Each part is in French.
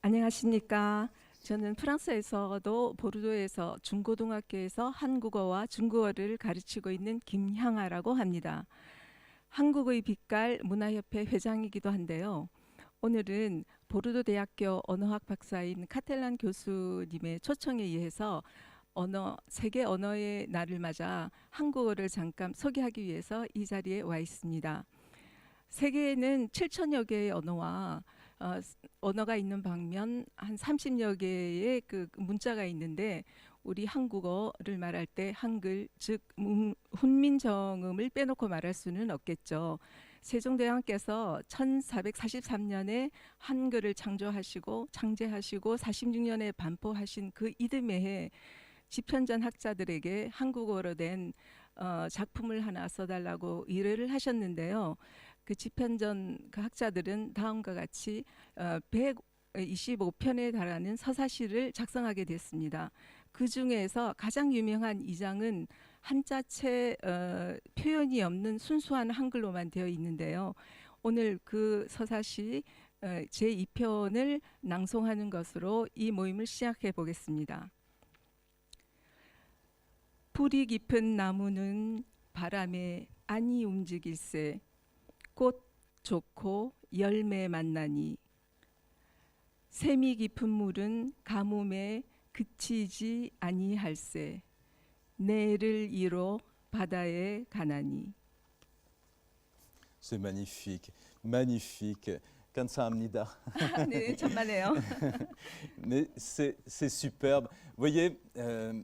안녕하십니까. 저는 프랑스에서도 보르도에서 중고등학교에서 한국어와 중국어를 가르치고 있는 김향아라고 합니다. 한국의 빛깔 문화협회 회장이기도 한데요. 오늘은 보르도 대학교 언어학 박사인 카텔란 교수님의 초청에 의해서 세계 언어의 날을 맞아 한국어를 잠깐 소개하기 위해서 이 자리에 와 있습니다. 세계에는 7천여 개의 어, 언어가 있는 반면 한 30여 개의 그 문자가 있는데 우리 한국어를 말할 때 한글, 즉 훈민정음을 빼놓고 말할 수는 없겠죠. 세종대왕께서 1443년에 한글을 창제하시고 46년에 반포하신 그 이듬해 해 집현전 학자들에게 한국어로 된 작품을 하나 써달라고 의뢰를 하셨는데요. 그 집현전 그 학자들은 다음과 같이 125편에 달하는 서사시를 작성하게 됐습니다. 그 중에서 가장 유명한 이장은 한자체 표현이 없는 순수한 한글로만 되어 있는데요. 오늘 그 서사시 제2편을 낭송하는 것으로 이 모임을 시작해 보겠습니다. 뿌리 깊은 나무는 바람에 안이 움직일세. 꽃 좋고 열매 만나니 샘이 깊은 물은 가뭄에 그치지 아니할세. 내를 이로 바다에 가나니. C'est magnifique, magnifique. 감사합니다. 네, 천만에요. Mais c'est superbe. Vous voyez,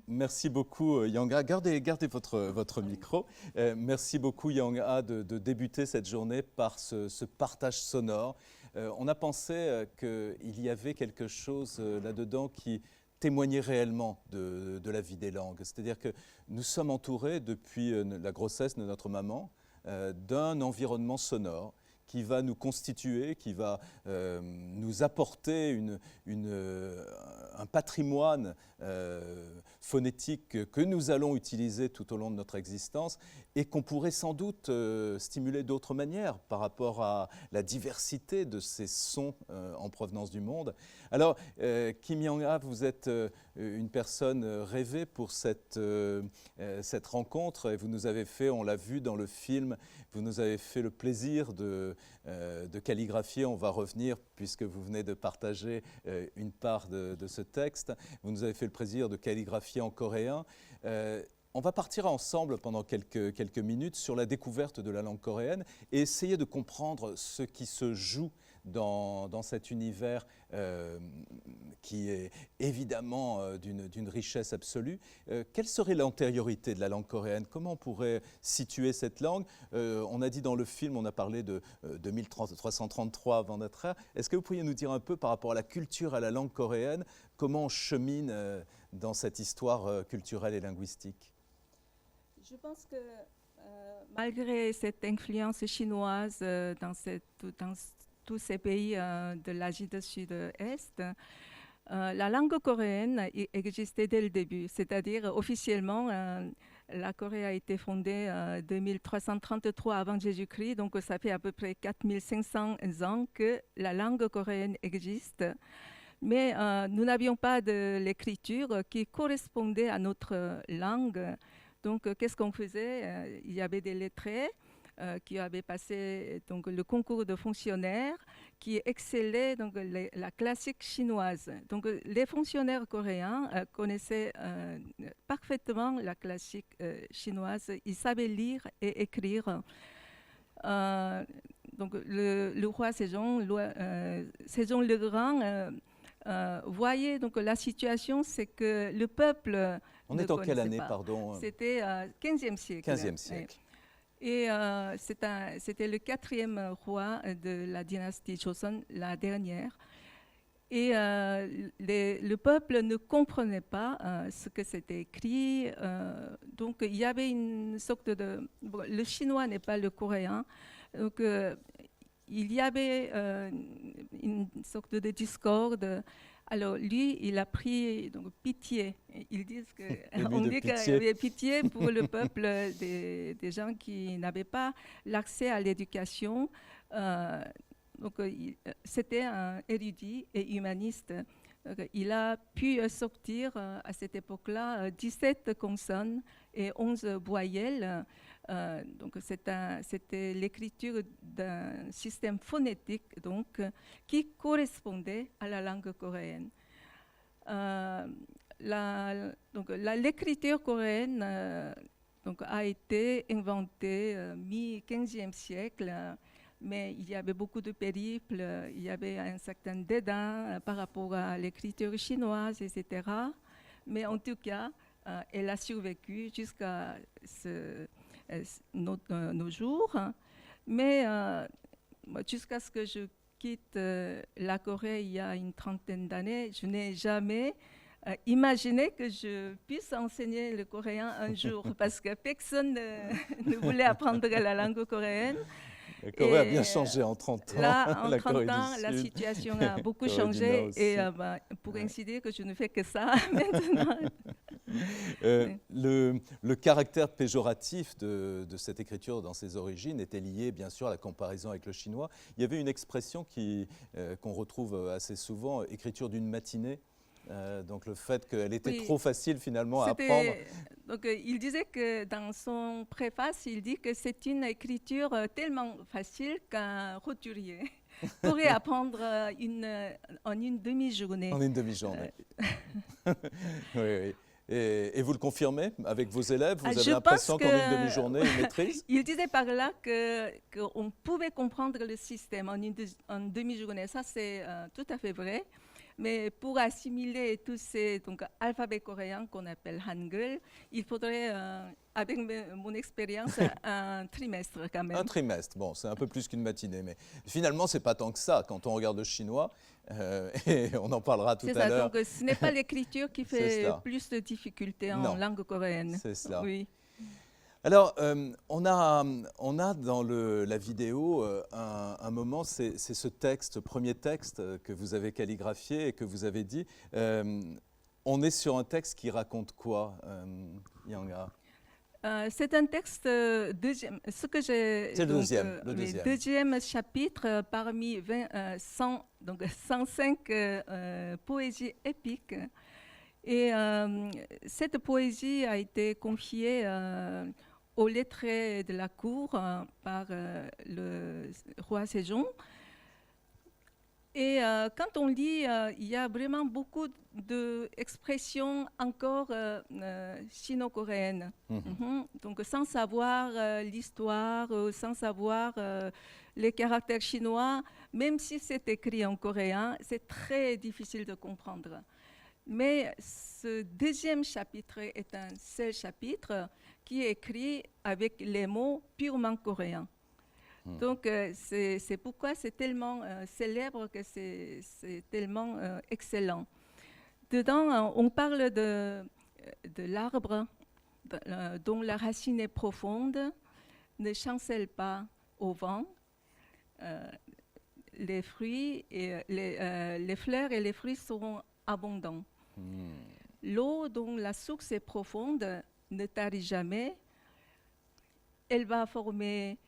merci beaucoup Yang-A. Gardez votre micro. Merci beaucoup Yang-A de débuter cette journée par ce partage sonore. On a pensé qu'il y avait quelque chose là-dedans qui témoignait réellement de la vie des langues. C'est-à-dire que nous sommes entourés depuis la grossesse de notre maman d'un environnement sonore qui va nous constituer, qui va nous apporter un patrimoine phonétique que nous allons utiliser tout au long de notre existence et qu'on pourrait sans doute stimuler d'autres manières par rapport à la diversité de ces sons en provenance du monde. Alors, Kim Yang-A, vous êtes une personne rêvée pour cette rencontre et vous nous avez fait, on l'a vu dans le film, vous nous avez fait le plaisir de calligraphier. On va revenir puisque vous venez de partager une part de ce texte. Vous nous avez fait le plaisir de calligraphier en coréen. On va partir ensemble pendant quelques minutes sur la découverte de la langue coréenne et essayer de comprendre ce qui se joue dans cet univers qui est évidemment d'une richesse absolue. Quelle serait l'antériorité de la langue coréenne? Comment on pourrait situer cette langue? On a dit dans le film, on a parlé de 2333 avant notre ère. Est-ce que vous pourriez nous dire un peu par rapport à la culture, à la langue coréenne, comment on chemine dans cette histoire culturelle et linguistique? Je pense que malgré cette influence chinoise dans tous ces pays de l'Asie du Sud-Est, la langue coréenne existait dès le début, c'est-à-dire officiellement, la Corée a été fondée en 2333 avant Jésus-Christ, donc ça fait à peu près 4500 ans que la langue coréenne existe. Mais nous n'avions pas de l'écriture qui correspondait à notre langue. Donc, qu'est-ce qu'on faisait? Il y avait des lettrés qui avaient passé donc, le concours de fonctionnaires qui excellaient donc, la classique chinoise. Donc, les fonctionnaires coréens connaissaient parfaitement la classique chinoise. Ils savaient lire et écrire. Donc, le roi Sejong le Grand voyait donc, la situation, c'est que le peuple... On est en quelle année, pardon? C'était 15e siècle. 15e siècle. Et c'était le 4e roi de la dynastie Joseon, la dernière. Et le peuple ne comprenait pas ce que c'était écrit. Donc il y avait une sorte de... Bon, le chinois n'est pas le coréen. Donc il y avait une sorte de discorde. Alors lui, il a pris donc, pitié. Ils disent on dit qu'il y avait pitié pour le peuple des gens qui n'avaient pas l'accès à l'éducation. c'était un érudit et humaniste. Il a pu sortir à cette époque-là 17 consonnes et 11 voyelles. Donc c'était l'écriture d'un système phonétique donc, qui correspondait à la langue coréenne. L'écriture coréenne donc, a été inventée mi-15e siècle, mais il y avait beaucoup de périples, il y avait un certain dédain par rapport à l'écriture chinoise, etc. Mais en tout cas, elle a survécu jusqu'à nos jours. Mais jusqu'à ce que je quitte la Corée il y a une trentaine d'années, je n'ai jamais imaginé que je puisse enseigner le coréen un jour, parce que personne ne voulait apprendre la langue coréenne. La Corée a bien changé en 30 ans. Là, en 30 ans, la situation a beaucoup changé. Et pour ainsi dire que je ne fais que ça maintenant. Le caractère péjoratif de cette écriture dans ses origines était lié bien sûr à la comparaison avec le chinois. Il y avait une expression qu'on retrouve assez souvent, écriture d'une matinée. Donc le fait qu'elle était trop facile finalement à apprendre. Donc il disait que dans son préface, il dit que c'est une écriture tellement facile qu'un roturier pourrait apprendre en une demi-journée. En une demi-journée. Oui. Et vous le confirmez avec vos élèves? Vous avez l'impression qu'en une demi-journée, ils maîtrisent? Il disait par là qu'on pouvait comprendre le système en demi-journée. Ça, c'est tout à fait vrai. Mais pour assimiler tous ces alphabets coréens qu'on appelle Hangul, il faudrait, avec mon expérience, un trimestre quand même. Un trimestre, bon, c'est un peu plus qu'une matinée, mais finalement, c'est pas tant que ça quand on regarde le chinois, et on en parlera tout à l'heure. Donc ce n'est pas l'écriture qui fait plus de difficultés en langue coréenne. C'est cela. Oui. Alors, on a dans la vidéo un moment, c'est ce texte, premier texte que vous avez calligraphié et que vous avez dit. On est sur un texte qui raconte quoi, Yang-ah? C'est un texte deuxième. Ce que j'ai. C'est le deuxième chapitre parmi 105 poésies épiques. Et cette poésie a été confiée au lettré de la cour par le roi Sejong. Et quand on lit, il y a vraiment beaucoup d'expressions encore sino-coréennes. Donc sans savoir l'histoire, sans savoir les caractères chinois, même si c'est écrit en coréen, c'est très difficile de comprendre. Mais ce deuxième chapitre est un seul chapitre qui est écrit avec les mots purement coréens. Donc, c'est pourquoi c'est tellement célèbre que c'est tellement excellent. Dedans, on parle de l'arbre dont la racine est profonde, ne chancelle pas au vent. Les fruits et les fleurs et les fruits seront abondants. L'eau dont la source est profonde ne tarit jamais. Elle va former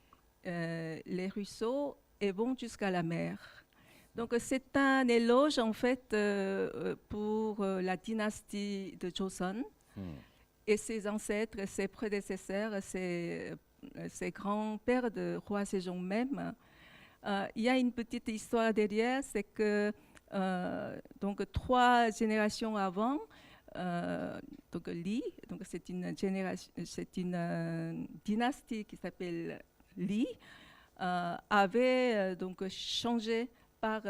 les ruisseaux et vont jusqu'à la mer. Donc c'est un éloge en fait pour la dynastie de Joseon et ses ancêtres, ses prédécesseurs, ses grands-pères de roi Sejong même. Il y a une petite histoire derrière, c'est que donc 3 générations avant, donc Lee, donc c'est une dynastie qui s'appelle Lee, avait donc changé par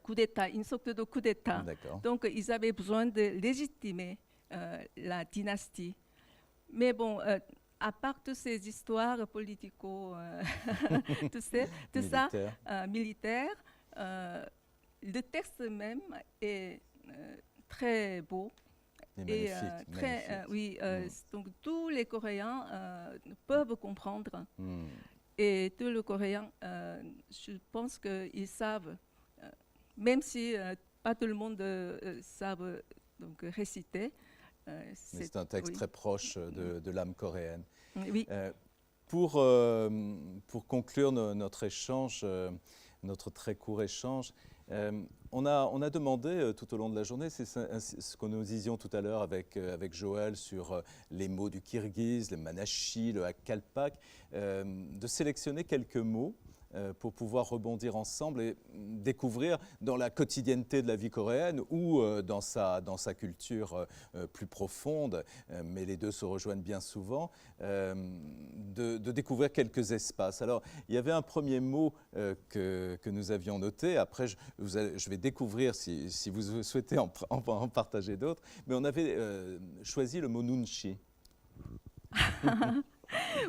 coup d'État, une sorte de coup d'État. Donc ils avaient besoin de légitimer la dynastie. Mais bon, à part toutes ces histoires politico, tout ça, militaire, le texte même est très beau. Et magnifique. Donc tous les Coréens peuvent comprendre. Et tous les Coréens, je pense qu'ils savent, même si pas tout le monde savent donc, réciter. C'est un texte très proche de l'âme coréenne. Oui. pour conclure notre échange, notre très court échange, on a demandé tout au long de la journée, c'est ce que nous disions tout à l'heure avec Joël sur les mots du kirghize, le manashi, le hakalpak, de sélectionner quelques mots pour pouvoir rebondir ensemble et découvrir dans la quotidienneté de la vie coréenne ou dans sa culture plus profonde, mais les deux se rejoignent bien souvent, de découvrir quelques espaces. Alors, il y avait un premier mot que nous avions noté, après je vais découvrir si vous souhaitez en partager d'autres, mais on avait choisi le mot nunchi.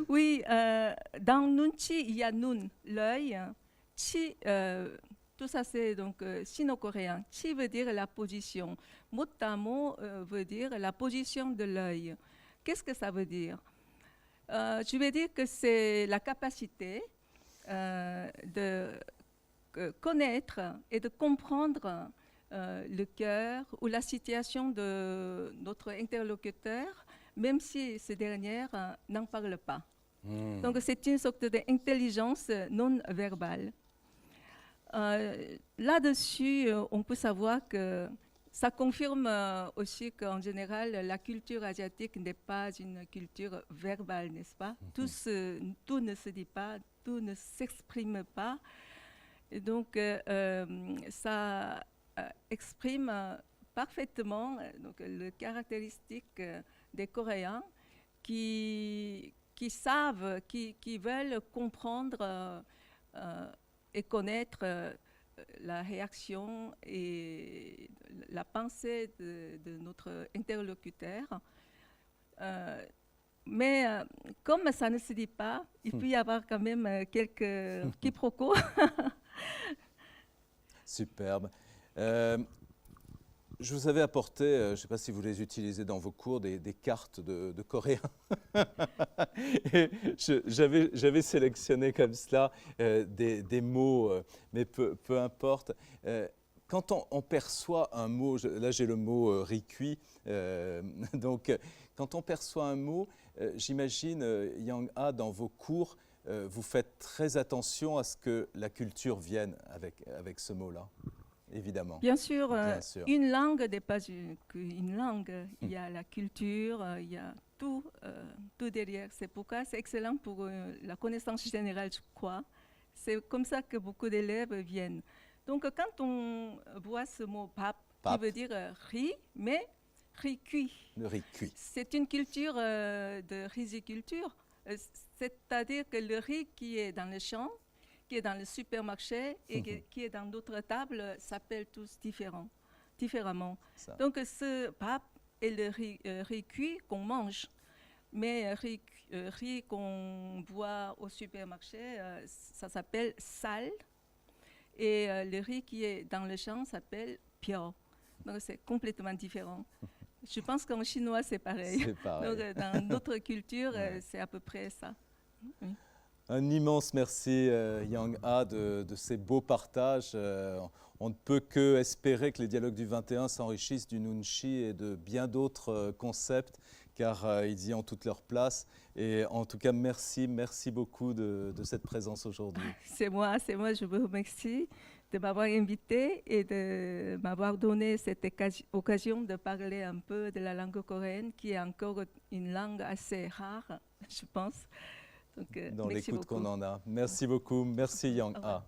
Oui, dans Nunchi, il y a Nun, l'œil. Chi, tout ça c'est donc sino-coréen. Chi veut dire la position. Mot à mot veut dire la position de l'œil. Qu'est-ce que ça veut dire? Je vais dire que c'est la capacité de connaître et de comprendre le cœur ou la situation de notre interlocuteur, même si ce dernier n'en parle pas. Donc c'est une sorte d'intelligence non verbale. Là-dessus, on peut savoir que ça confirme aussi qu'en général, la culture asiatique n'est pas une culture verbale, n'est-ce pas? Tout ne se dit pas, tout ne s'exprime pas. Et donc, ça exprime parfaitement donc, le caractéristique des Coréens qui savent, qui veulent comprendre et connaître la réaction et la pensée de notre interlocuteur. Mais comme ça ne se dit pas, il peut y avoir quand même quelques quiproquos. Superbe. Je vous avais apporté, je ne sais pas si vous les utilisez dans vos cours, des cartes de coréen. J'avais sélectionné comme cela des mots, mais peu importe. Quand on perçoit un mot, là j'ai le mot rikui, donc quand on perçoit un mot, j'imagine, Yang-Ah, dans vos cours, vous faites très attention à ce que la culture vienne avec ce mot-là. Évidemment. Bien sûr, Bien sûr. Une langue n'est pas qu'une langue. Il y a la culture, il y a tout derrière. C'est pourquoi c'est excellent pour la connaissance générale, je crois. C'est comme ça que beaucoup d'élèves viennent. Donc, quand on voit ce mot pap, qui veut dire riz, mais riz cuit. Le riz cuit. C'est une culture de riziculture. C'est-à-dire que le riz qui est dans le champ, qui est dans le supermarché et qui est dans d'autres tables s'appellent tous différemment. Ça. Donc ce pap est le riz cuit qu'on mange, mais riz qu'on boit au supermarché, ça s'appelle sal, et le riz qui est dans le champ s'appelle pyo. Donc c'est complètement différent. Je pense qu'en chinois c'est pareil. C'est pareil. Donc dans notre culture, c'est à peu près ça. Oui. Un immense merci, Yang-Ah, de ces beaux partages. On ne peut que espérer que les dialogues du 21 s'enrichissent du nunchi et de bien d'autres concepts, car ils y ont toute leur place. Et en tout cas, merci beaucoup de cette présence aujourd'hui. C'est moi, je vous remercie de m'avoir invité et de m'avoir donné cette occasion de parler un peu de la langue coréenne, qui est encore une langue assez rare, je pense. Donc, dans l'écoute qu'on en a. Merci beaucoup. Merci Yang-Ah.